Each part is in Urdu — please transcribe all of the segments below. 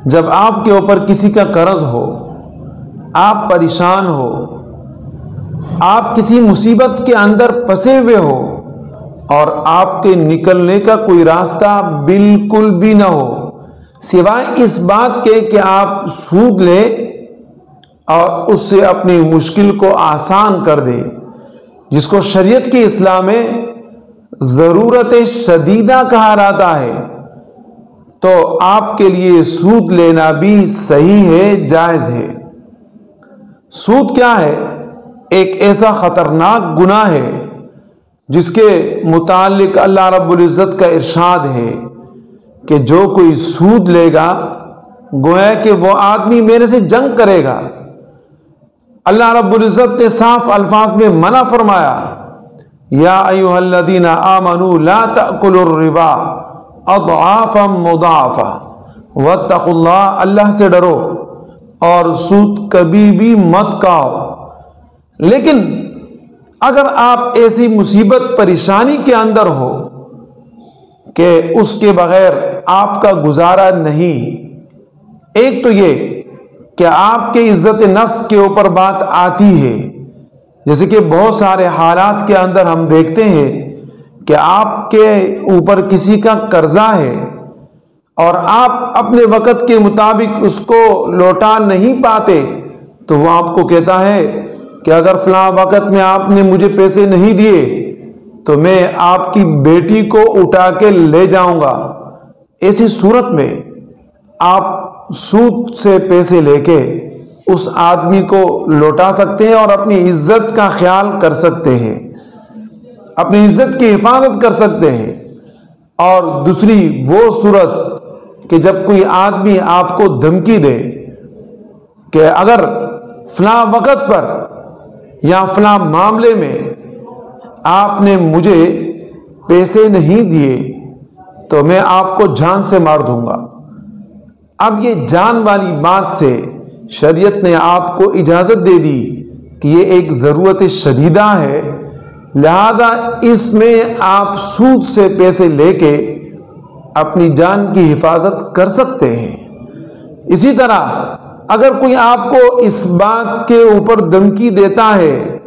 جب آپ کے اوپر کسی کا قرض ہو، آپ پریشان ہو، آپ کسی مصیبت کے اندر پھنسے ہوئے ہو اور آپ کے نکلنے کا کوئی راستہ بالکل بھی نہ ہو سوائے اس بات کے کہ آپ سود لیں اور اس سے اپنی مشکل کو آسان کر دیں، جس کو شریعت کی اصطلاح میں ضرورت شدیدہ کہا جاتا ہے، تو آپ کے لیے سود لینا بھی صحیح ہے، جائز ہے۔ سود کیا ہے؟ ایک ایسا خطرناک گناہ ہے جس کے متعلق اللہ رب العزت کا ارشاد ہے کہ جو کوئی سود لے گا گویا کہ وہ آدمی میرے سے جنگ کرے گا۔ اللہ رب العزت نے صاف الفاظ میں منع فرمایا، یا ایھا الذین آمنوا لا تأکلوا الربا اضعافا مضاعفا واتقوا اللہ، اللہ سے ڈرو اور سود کبھی بھی مت کھاؤ۔ لیکن اگر آپ ایسی مصیبت پریشانی کے اندر ہو کہ اس کے بغیر آپ کا گزارا نہیں، ایک تو یہ کہ آپ کے عزت نفس کے اوپر بات آتی ہے، جیسے کہ بہت سارے حالات کے اندر ہم دیکھتے ہیں کہ آپ کے اوپر کسی کا قرضہ ہے اور آپ اپنے وقت کے مطابق اس کو لوٹا نہیں پاتے، تو وہ آپ کو کہتا ہے کہ اگر فلاں وقت میں آپ نے مجھے پیسے نہیں دیے تو میں آپ کی بیٹی کو اٹھا کے لے جاؤں گا۔ ایسی صورت میں آپ سود سے پیسے لے کے اس آدمی کو لوٹا سکتے ہیں اور اپنی عزت کا خیال کر سکتے ہیں، اپنی عزت کی حفاظت کر سکتے ہیں۔ اور دوسری وہ صورت کہ جب کوئی آدمی آپ کو دھمکی دے کہ اگر فلاں وقت پر یا فلاں معاملے میں آپ نے مجھے پیسے نہیں دیے تو میں آپ کو جان سے مار دوں گا۔ اب یہ جان والی بات سے شریعت نے آپ کو اجازت دے دی کہ یہ ایک ضرورت شدیدہ ہے، لہذا اس میں آپ سود سے پیسے لے کے اپنی جان کی حفاظت کر سکتے ہیں۔ اسی طرح اگر کوئی آپ کو اس بات کے اوپر دھمکی دیتا ہے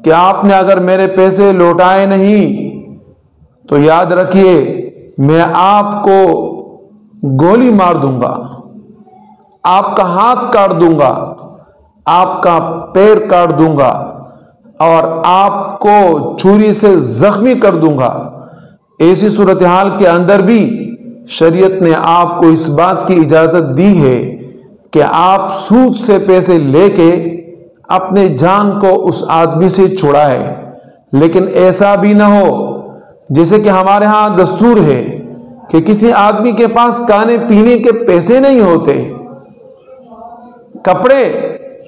کہ آپ نے اگر میرے پیسے لوٹائے نہیں تو یاد رکھیے میں آپ کو گولی مار دوں گا، آپ کا ہاتھ کاٹ دوں گا، آپ کا پیر کاٹ دوں گا اور آپ کو چھری سے زخمی کر دوں گا، ایسی صورتحال کے اندر بھی شریعت نے آپ کو اس بات کی اجازت دی ہے کہ آپ سود سے پیسے لے کے اپنے جان کو اس آدمی سے چھڑائے۔ لیکن ایسا بھی نہ ہو جیسے کہ ہمارے ہاں دستور ہے کہ کسی آدمی کے پاس کھانے پینے کے پیسے نہیں ہوتے، کپڑے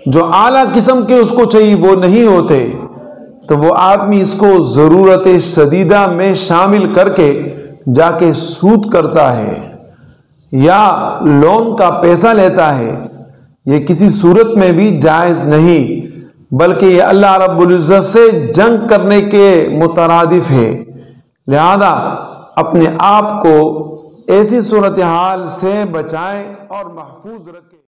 جو اعلیٰ قسم کے اس کو چاہیے وہ نہیں ہوتے، تو وہ آدمی اس کو ضرورت شدیدہ میں شامل کر کے جا کے سود کرتا ہے یا لون کا پیسہ لیتا ہے۔ یہ کسی صورت میں بھی جائز نہیں، بلکہ یہ اللہ رب العزت سے جنگ کرنے کے مترادف ہے، لہذا اپنے آپ کو ایسی صورتحال سے بچائیں اور محفوظ رکھیں۔